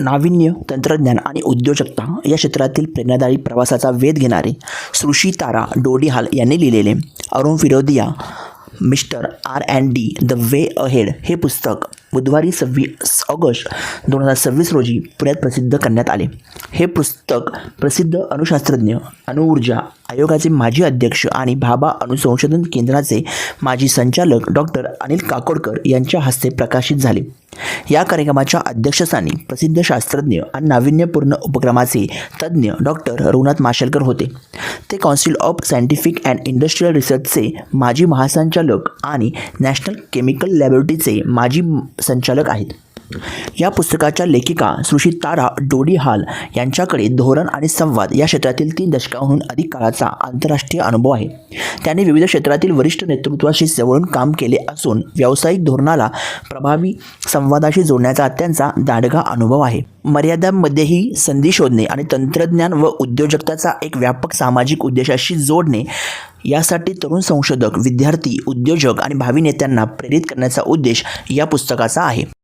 नाविन्य, तंत्रज्ञान आणि उद्योजकता या क्षेत्रातील प्रेरणादायी प्रवासाचा वेध घेणारे सुशीतारा डोडिहाल यांनी लिहिलेले Arun Firodia mister R&D the way ahead हे पुस्तक बुधवारी 26 ऑगस्ट 2026 रोजी पुण्यात प्रसिद्ध करण्यात आले. हे पुस्तक प्रसिद्ध अणुशास्त्रज्ञ, अणुऊर्जा आयोगाचे माजी अध्यक्ष आणि भाभा अणुसंशोधन केंद्राचे माजी संचालक डॉक्टर अनिल काकोडकर यांच्या हस्ते प्रकाशित झाले. या कार्यक्रमाच्या अध्यक्षस्थानी प्रसिद्ध शास्त्रज्ञ आणि नाविन्यपूर्ण उपक्रमाचे तज्ज्ञ डॉक्टर रघुनाथ माशेलकर होते. ते council of scientific and industrial रिसर्चचे माजी महासंचालक आणि नॅशनल केमिकल लॅबोरेटरीचे माजी संचालक आहेत. या पुस्तकाच्या लेखिका सुशीतारा डोडिहाल यांच्याकडे धोरण आणि संवाद या क्षेत्रातील 3 दशकांहून अधिक काळाचा आंतरराष्ट्रीय अनुभव आहे. त्यांनी विविध क्षेत्रातील वरिष्ठ नेतृत्वाशी जवळून काम केले असून व्यावसायिक धोरणाला प्रभावी संवादाशी जोडण्याचा त्यांचा दांडगा अनुभव आहे. मर्यादांमध्येही संधी शोधणे आणि तंत्रज्ञान व उद्योजकताचा एक व्यापक सामाजिक उद्देशाशी जोडणे यासाठी तरुण संशोधक, विद्यार्थी, उद्योजक आणि भावी नेत्यांना प्रेरित करण्याचा उद्देश या पुस्तकाचा आहे.